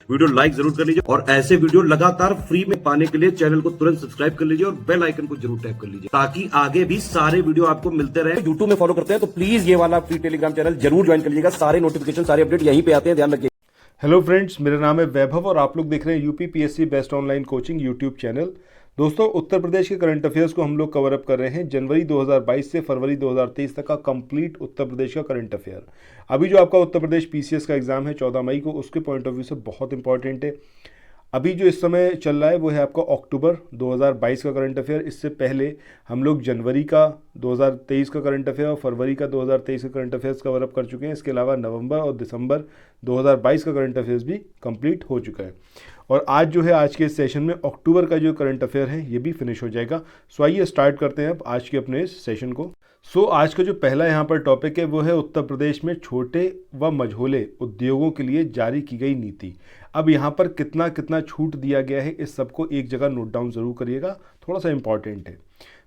Video like जरूर कर लीजिए और ऐसे वीडियो लगातार फ्री में पाने के लिए चैनल को तुरंत सब्सक्राइब कर लीजिए और बेल आइकन को जरूर टैप कर लीजिए ताकि आगे भी सारे वीडियो आपको मिलते रहे। यूट्यूब में फॉलो करते हैं तो प्लीज ये वाला फ्री टेलीग्राम चैनल जरूर ज्वाइन कर लीजिएगा। सारे नोटिफिकेशन सारे अपडेट यहीं पे आते हैं, ध्यान रखिए। हेलो फ्रेंड्स, मेरा नाम है वैभव और आप लोग देख रहे हैं UP PSC best online coaching YouTube channel. दोस्तों, उत्तर प्रदेश के करंट अफेयर्स को हम लोग कवर अप कर रहे हैं जनवरी 2022 से फरवरी 2023 तक का कंप्लीट उत्तर प्रदेश का करंट अफेयर। अभी जो आपका उत्तर प्रदेश पीसीएस का एग्जाम है 14 मई को, उसके पॉइंट ऑफ व्यू से बहुत इंपॉर्टेंट है। अभी जो इस समय चल रहा है वो है आपका अक्टूबर 2022 का करंट अफेयर। इससे पहले हम लोग जनवरी का 2023 का करंट अफेयर और फरवरी का 2023 का करंट अफेयर्स कवर अप कर चुके हैं। इसके अलावा नवंबर और दिसंबर 2022 का करंट अफेयर्स भी कंप्लीट हो चुका है। और आज जो है, आज के इस सेशन में अक्टूबर का जो करंट अफेयर है ये भी फिनिश हो जाएगा। सो आइए स्टार्ट करते हैं अब आज के अपने इस सेशन को। आज का जो पहला यहाँ पर टॉपिक है वो है उत्तर प्रदेश में छोटे व मझोले उद्योगों के लिए जारी की गई नीति। अब यहाँ पर कितना कितना छूट दिया गया है, इस सबको एक जगह नोट डाउन जरूर करिएगा, थोड़ा सा इंपॉर्टेंट है।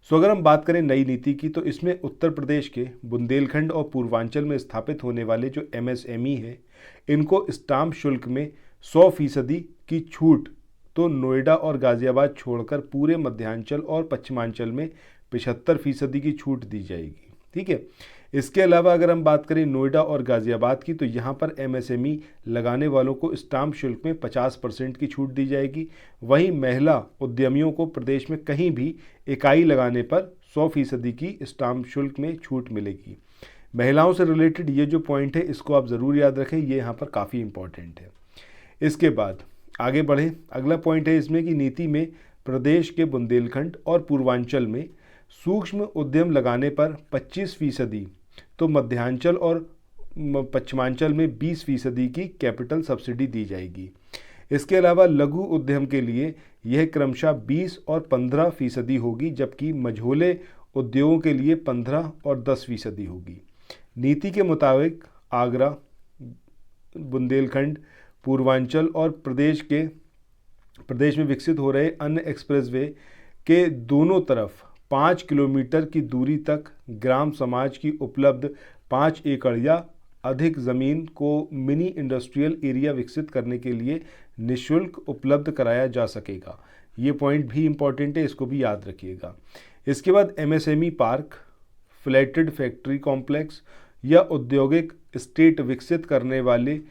अगर हम बात करें नई नीति की, तो इसमें उत्तर प्रदेश के बुंदेलखंड और पूर्वांचल में स्थापित होने वाले जो MSME है, इनको स्टाम्प शुल्क में 100% की छूट तो नोएडा और गाजियाबाद छोड़कर पूरे मध्यांचल और पश्चिमांचल में 75% की छूट दी जाएगी। ठीक है। इसके अलावा अगर हम बात करें नोएडा और गाजियाबाद की, तो यहाँ पर MSME लगाने वालों को स्टाम्प शुल्क में 50% की छूट दी जाएगी। वहीं महिला उद्यमियों को प्रदेश में कहीं भी इकाई लगाने पर 100% की स्टाम्प शुल्क में छूट मिलेगी। महिलाओं से रिलेटेड ये जो पॉइंट है, इसको आप ज़रूर याद रखें, ये यहाँ पर काफ़ी इंपॉर्टेंट है। इसके बाद आगे बढ़े, अगला पॉइंट है इसमें कि नीति में प्रदेश के बुंदेलखंड और पूर्वांचल में सूक्ष्म उद्यम लगाने पर 25%, तो मध्यांचल और पश्चिमांचल में 20% की कैपिटल सब्सिडी दी जाएगी। इसके अलावा लघु उद्यम के लिए यह क्रमशः 20 और 15% होगी, जबकि मझोले उद्योगों के लिए 15 और 10% होगी। नीति के मुताबिक आगरा, बुंदेलखंड, पूर्वांचल और प्रदेश में विकसित हो रहे अन्य एक्सप्रेसवे के दोनों तरफ 5 किलोमीटर की दूरी तक ग्राम समाज की उपलब्ध 5 एकड़ या अधिक ज़मीन को मिनी इंडस्ट्रियल एरिया विकसित करने के लिए निःशुल्क उपलब्ध कराया जा सकेगा। ये पॉइंट भी इम्पॉर्टेंट है, इसको भी याद रखिएगा। इसके बाद MSME park, flatted factory complex या औद्योगिक स्टेट विकसित करने वाले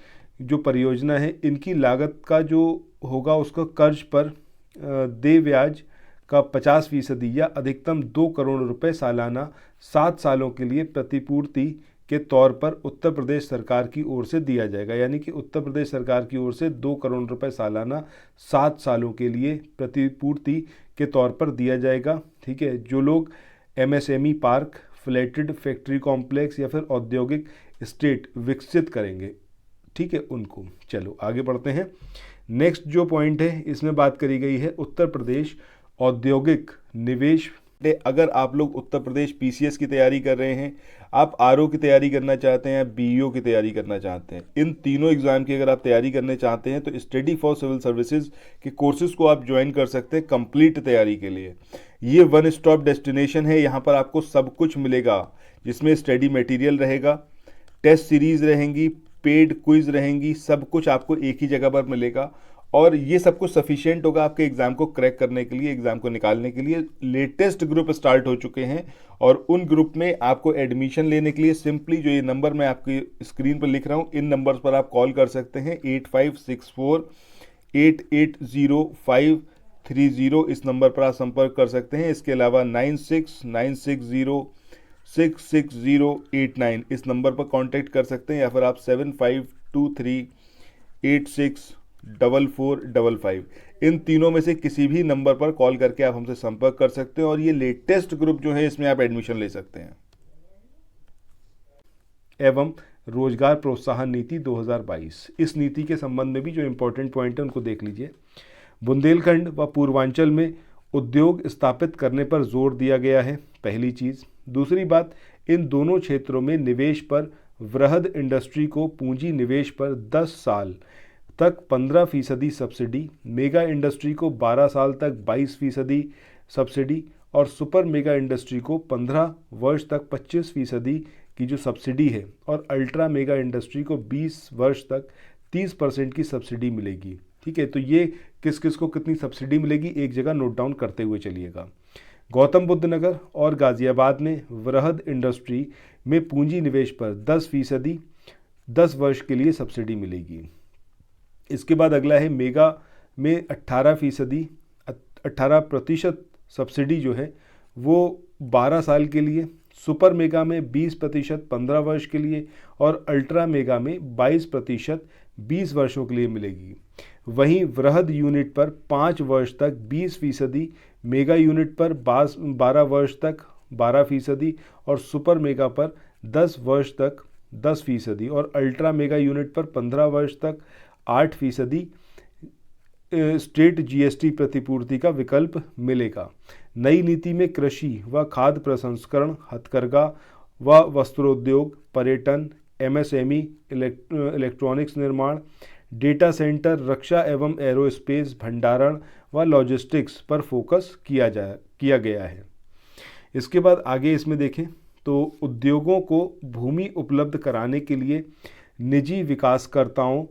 जो परियोजना है, इनकी लागत का जो होगा उसका कर्ज पर देय ब्याज का 50% या अधिकतम 2 करोड़ रुपए सालाना 7 सालों के लिए प्रतिपूर्ति के तौर पर उत्तर प्रदेश सरकार की ओर से दिया जाएगा। यानी कि उत्तर प्रदेश सरकार की ओर से 2 करोड़ रुपए सालाना 7 सालों के लिए प्रतिपूर्ति के तौर पर दिया जाएगा। ठीक है। जो लोग MSME park, flatted factory complex या फिर औद्योगिक स्टेट विकसित करेंगे, ठीक है, उनको। चलो आगे बढ़ते हैं। नेक्स्ट जो पॉइंट है, इसमें बात करी गई है उत्तर प्रदेश औद्योगिक निवेश। अगर आप लोग उत्तर प्रदेश PCS की तैयारी कर रहे हैं, आप RO की तैयारी करना चाहते हैं, BEO की तैयारी करना चाहते हैं, इन तीनों एग्जाम की अगर आप तैयारी करने चाहते हैं तो स्टडी फॉर सिविल सर्विसेज के कोर्सेज को आप ज्वाइन कर सकते हैं कंप्लीट तैयारी के लिए। ये वन स्टॉप डेस्टिनेशन है, यहाँ पर आपको सब कुछ मिलेगा, जिसमें स्टडी मटेरियल रहेगा, टेस्ट सीरीज रहेंगी, पेड क्विज रहेंगी, सब कुछ आपको एक ही जगह पर मिलेगा। और ये सब कुछ सफिशिएंट होगा आपके एग्जाम को क्रैक करने के लिए, एग्जाम को निकालने के लिए। लेटेस्ट ग्रुप स्टार्ट हो चुके हैं और उन ग्रुप में आपको एडमिशन लेने के लिए सिंपली जो ये नंबर मैं आपकी स्क्रीन पर लिख रहा हूँ, इन नंबर्स पर आप कॉल कर सकते हैं। 8564880530, इस नंबर पर आप संपर्क कर सकते हैं। इसके अलावा 9696066089, इस नंबर पर कांटेक्ट कर सकते हैं, या फिर आप 7523864455, इन तीनों में से किसी भी नंबर पर कॉल करके आप हमसे संपर्क कर सकते हैं और ये लेटेस्ट ग्रुप जो है इसमें आप एडमिशन ले सकते हैं। एवं रोजगार प्रोत्साहन नीति 2022, इस नीति के संबंध में भी जो इंपॉर्टेंट पॉइंट है उनको देख लीजिए। बुंदेलखंड व पूर्वांचल में उद्योग स्थापित करने पर जोर दिया गया है, पहली चीज़। दूसरी बात, इन दोनों क्षेत्रों में निवेश पर वृहद इंडस्ट्री को पूंजी निवेश पर 10 साल तक 15% सब्सिडी, मेगा इंडस्ट्री को 12 साल तक 22% सब्सिडी और सुपर मेगा इंडस्ट्री को 15 वर्ष तक 25% की जो सब्सिडी है और अल्ट्रा मेगा इंडस्ट्री को 20 वर्ष तक 30% की सब्सिडी मिलेगी। ठीक है, तो ये किस किस को कितनी सब्सिडी मिलेगी एक जगह नोट डाउन करते हुए चलिएगा। गौतम बुद्ध नगर और गाजियाबाद में वृहद इंडस्ट्री में पूंजी निवेश पर 10% 10 वर्ष के लिए सब्सिडी मिलेगी। इसके बाद अगला है मेगा में 18% सब्सिडी जो है वो 12 साल के लिए, सुपर मेगा में 20% 15 वर्ष के लिए और अल्ट्रा मेगा में 22% 20 वर्षों के लिए मिलेगी। वहीं वृहद यूनिट पर 5 वर्ष तक 20%, मेगा यूनिट पर 12 वर्ष तक 12% और सुपर मेगा पर 10 वर्ष तक 10% और अल्ट्रा मेगा यूनिट पर 15 वर्ष तक 8% स्टेट जीएसटी प्रतिपूर्ति का विकल्प मिलेगा। नई नीति में कृषि व खाद्य प्रसंस्करण, हथकरघा व वस्त्रोद्योग, पर्यटन, एमएसएमई, इलेक्ट्रॉनिक्स निर्माण, डेटा सेंटर, रक्षा एवं एरोस्पेस, भंडारण व लॉजिस्टिक्स पर फोकस किया गया है। इसके बाद आगे इसमें देखें तो उद्योगों को भूमि उपलब्ध कराने के लिए निजी विकासकर्ताओं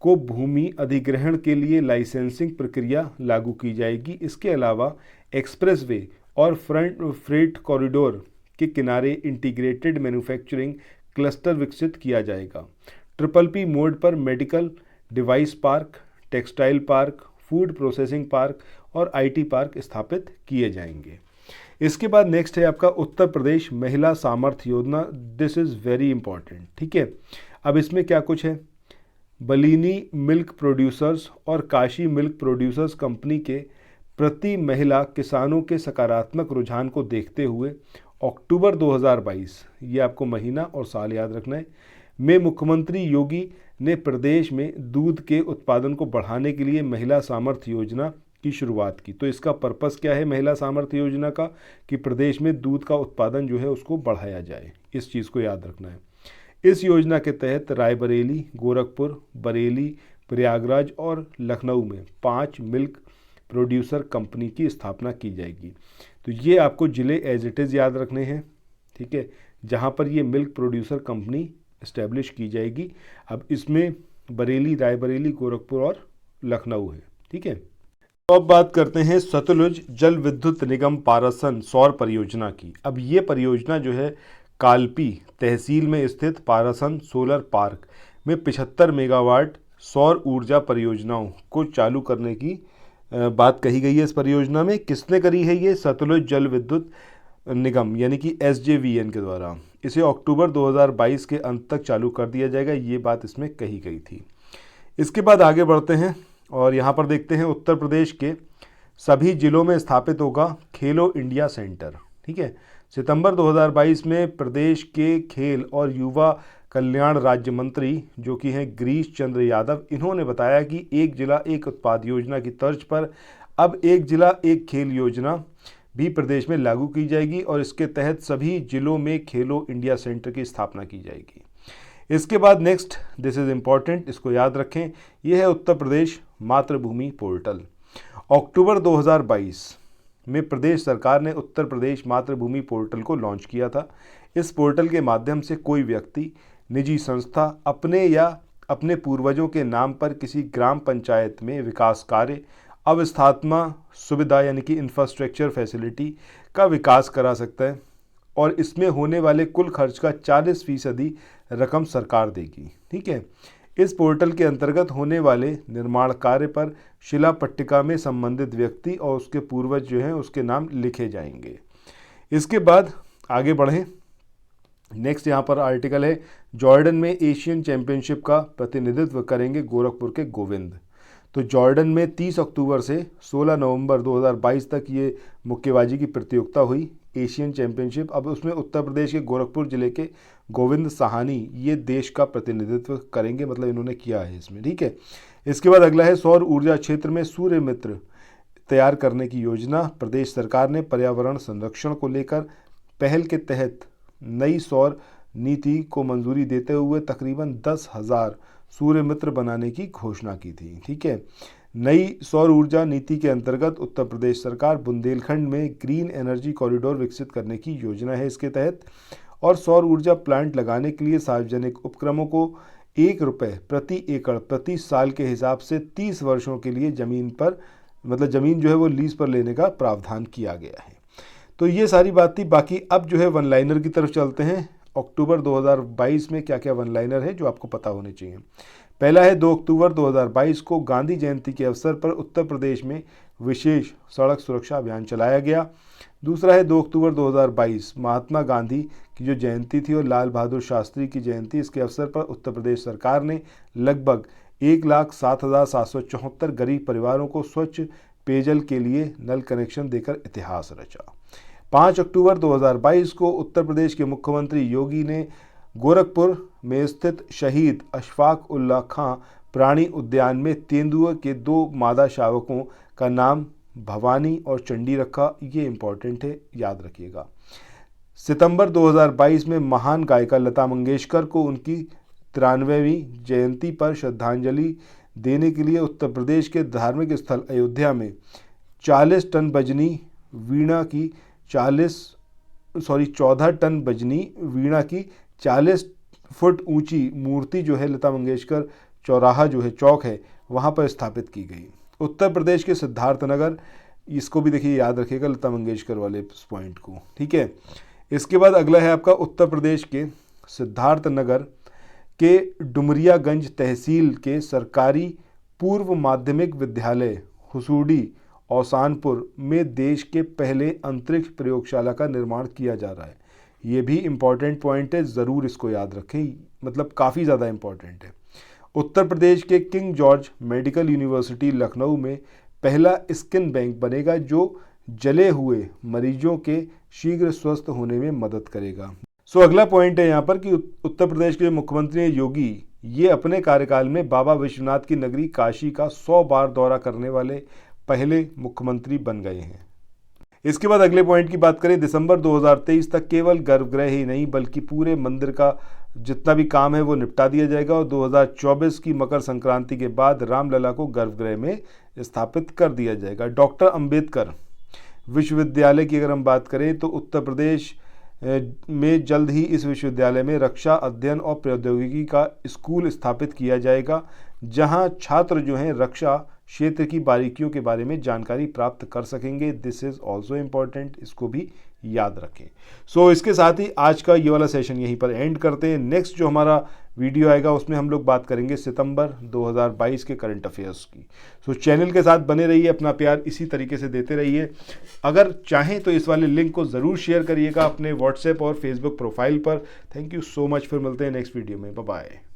को भूमि अधिग्रहण के लिए लाइसेंसिंग प्रक्रिया लागू की जाएगी। इसके अलावा एक्सप्रेसवे और फ्रेट कॉरिडोर के किनारे इंटीग्रेटेड मैन्युफैक्चरिंग क्लस्टर विकसित किया जाएगा। PPP मोड पर medical device park, textile park, food processing park और IT पार्क स्थापित किए जाएंगे। इसके बाद नेक्स्ट है आपका उत्तर प्रदेश महिला सामर्थ्य योजना। This is very important. ठीक है, अब इसमें क्या कुछ है, बलिनी मिल्क प्रोड्यूसर्स और काशी मिल्क प्रोड्यूसर्स कंपनी के प्रति महिला किसानों के सकारात्मक रुझान को देखते हुए अक्टूबर 2022, ये आपको महीना और साल याद रखना है, में मुख्यमंत्री योगी ने प्रदेश में दूध के उत्पादन को बढ़ाने के लिए महिला सामर्थ्य योजना की शुरुआत की। तो इसका पर्पस क्या है महिला सामर्थ्य योजना का, कि प्रदेश में दूध का उत्पादन जो है उसको बढ़ाया जाए, इस चीज़ को याद रखना है। इस योजना के तहत रायबरेली, गोरखपुर, बरेली, प्रयागराज और लखनऊ में 5 मिल्क प्रोड्यूसर कंपनी की स्थापना की जाएगी। तो ये आपको ज़िले एज इट इज़ याद रखने हैं। ठीक है, जहाँ पर ये मिल्क प्रोड्यूसर कंपनी इस्टेब्लिश की जाएगी। अब इसमें बरेली, रायबरेली, गोरखपुर और लखनऊ है। ठीक है, तो अब बात करते हैं सतलुज जल विद्युत निगम पारासन सौर परियोजना की। अब ये परियोजना जो है कालपी तहसील में स्थित पारासन सोलर पार्क में 75 मेगावाट सौर ऊर्जा परियोजनाओं को चालू करने की बात कही गई है। इस परियोजना में किसने करी है, ये सतलुज जल विद्युत निगम यानी कि SJVN के द्वारा। इसे अक्टूबर 2022 के अंत तक चालू कर दिया जाएगा, ये बात इसमें कही गई थी। इसके बाद आगे बढ़ते हैं और यहाँ पर देखते हैं उत्तर प्रदेश के सभी जिलों में स्थापित होगा खेलो इंडिया सेंटर। ठीक है, सितंबर 2022 में प्रदेश के खेल और युवा कल्याण राज्य मंत्री जो कि हैं गिरीश चंद्र यादव, इन्होंने बताया कि एक जिला एक उत्पाद योजना की तर्ज पर अब एक जिला एक खेल योजना भी प्रदेश में लागू की जाएगी और इसके तहत सभी जिलों में खेलो इंडिया सेंटर की स्थापना की जाएगी। इसके बाद नेक्स्ट, दिस इज़ इम्पॉर्टेंट, इसको याद रखें, यह है उत्तर प्रदेश मातृभूमि पोर्टल। अक्टूबर 2022 में प्रदेश सरकार ने उत्तर प्रदेश मातृभूमि पोर्टल को लॉन्च किया था। इस पोर्टल के माध्यम से कोई व्यक्ति, निजी संस्था अपने या अपने पूर्वजों के नाम पर किसी ग्राम पंचायत में विकास कार्य, अवस्थात्मा सुविधा यानी कि इंफ्रास्ट्रक्चर फैसिलिटी का विकास करा सकता है और इसमें होने वाले कुल खर्च का 40% रकम सरकार देगी। ठीक है, इस पोर्टल के अंतर्गत होने वाले निर्माण कार्य पर शिला पट्टिका में संबंधित व्यक्ति और उसके पूर्वज जो हैं उसके नाम लिखे जाएंगे। इसके बाद आगे बढ़ें, नेक्स्ट यहाँ पर आर्टिकल है, जॉर्डन में एशियन चैंपियनशिप का प्रतिनिधित्व करेंगे गोरखपुर के गोविंद। तो जॉर्डन में 30 अक्टूबर से 16 नवंबर 2022 तक ये मुक्केबाजी की प्रतियोगिता हुई, एशियन चैंपियनशिप। अब उसमें उत्तर प्रदेश के गोरखपुर जिले के गोविंद साहानी ये देश का प्रतिनिधित्व करेंगे, मतलब इन्होंने किया है इसमें। ठीक है, इसके बाद अगला है सौर ऊर्जा क्षेत्र में सूर्य मित्र तैयार करने की योजना। प्रदेश सरकार ने पर्यावरण संरक्षण को लेकर पहल के तहत नई सौर नीति को मंजूरी देते हुए तकरीबन 10,000 सूर्य मित्र बनाने की घोषणा की थी। ठीक है, नई सौर ऊर्जा नीति के अंतर्गत उत्तर प्रदेश सरकार बुंदेलखंड में ग्रीन एनर्जी कॉरिडोर विकसित करने की योजना है इसके तहत, और सौर ऊर्जा प्लांट लगाने के लिए सार्वजनिक उपक्रमों को ₹1 प्रति एकड़ प्रति साल के हिसाब से 30 वर्षों के लिए जमीन पर, मतलब जमीन जो है वो लीज पर लेने का प्रावधान किया गया है। तो ये सारी बात थी। बाकी अब जो है वन लाइनर की तरफ चलते हैं। अक्टूबर 2022 में क्या क्या वन लाइनर है जो आपको पता होने चाहिए। पहला है 2 अक्टूबर 2022 को गांधी जयंती के अवसर पर उत्तर प्रदेश में विशेष सड़क सुरक्षा अभियान चलाया गया। दूसरा है 2 अक्टूबर 2022 महात्मा गांधी की जो जयंती थी और लाल बहादुर शास्त्री की जयंती, इसके अवसर पर उत्तर प्रदेश सरकार ने लगभग 1,07,774 गरीब परिवारों को स्वच्छ पेयजल के लिए नल कनेक्शन देकर इतिहास रचा। 5 अक्टूबर 2022 को उत्तर प्रदेश के मुख्यमंत्री योगी ने गोरखपुर में स्थित शहीद अशफाक उल्लाह खां प्राणी उद्यान में तेंदुए के 2 मादा शावकों का नाम भवानी और चंडी रखा। ये इंपॉर्टेंट है, याद रखिएगा। सितंबर 2022 में महान गायिका लता मंगेशकर को उनकी 93वीं जयंती पर श्रद्धांजलि देने के लिए उत्तर प्रदेश के धार्मिक स्थल अयोध्या में 14 टन बजनी वीणा की 40 फुट ऊंची मूर्ति जो है लता मंगेशकर चौराहा जो है चौक है वहां पर स्थापित की गई। उत्तर प्रदेश के सिद्धार्थ नगर, इसको भी देखिए, याद रखिएगा लता मंगेशकर वाले पॉइंट को, ठीक है। इसके बाद अगला है आपका उत्तर प्रदेश के सिद्धार्थ नगर के डुमरियागंज तहसील के सरकारी पूर्व माध्यमिक विद्यालय हुसूडी औसानपुर में देश के पहले अंतरिक्ष प्रयोगशाला का निर्माण किया जा रहा है। ये भी इम्पॉर्टेंट पॉइंट है, ज़रूर इसको याद रखें, मतलब काफ़ी ज़्यादा इम्पॉर्टेंट है। उत्तर प्रदेश के king George medical university Lucknow में पहला स्किन बैंक बनेगा जो जले हुए मरीजों के शीघ्र स्वस्थ होने में मदद करेगा। अगला पॉइंट है यहाँ पर कि उत्तर प्रदेश के मुख्यमंत्री योगी ये अपने कार्यकाल में बाबा विश्वनाथ की नगरी काशी का 100 बार दौरा करने वाले पहले मुख्यमंत्री बन गए हैं। इसके बाद अगले पॉइंट की बात करें, दिसंबर 2023 तक केवल गर्भगृह ही नहीं बल्कि पूरे मंदिर का जितना भी काम है वो निपटा दिया जाएगा और 2024 की मकर संक्रांति के बाद रामलला को गर्भगृह में स्थापित कर दिया जाएगा। डॉक्टर अंबेडकर विश्वविद्यालय की अगर हम बात करें तो उत्तर प्रदेश में जल्द ही इस विश्वविद्यालय में रक्षा अध्ययन और प्रौद्योगिकी का स्कूल स्थापित किया जाएगा, जहां छात्र जो हैं रक्षा क्षेत्र की बारीकियों के बारे में जानकारी प्राप्त कर सकेंगे। दिस इज़ ऑल्सो इम्पॉर्टेंट, इसको भी याद रखें। इसके साथ ही आज का ये वाला सेशन यहीं पर एंड करते हैं। नेक्स्ट जो हमारा वीडियो आएगा उसमें हम लोग बात करेंगे सितंबर 2022 के करंट अफेयर्स की। चैनल के साथ बने रहिए, अपना प्यार इसी तरीके से देते रहिए। अगर चाहें तो इस वाले लिंक को ज़रूर शेयर करिएगा अपने व्हाट्सएप और फेसबुक प्रोफाइल पर। थैंक यू सो मच, फिर मिलते हैं नेक्स्ट वीडियो में। Bye bye.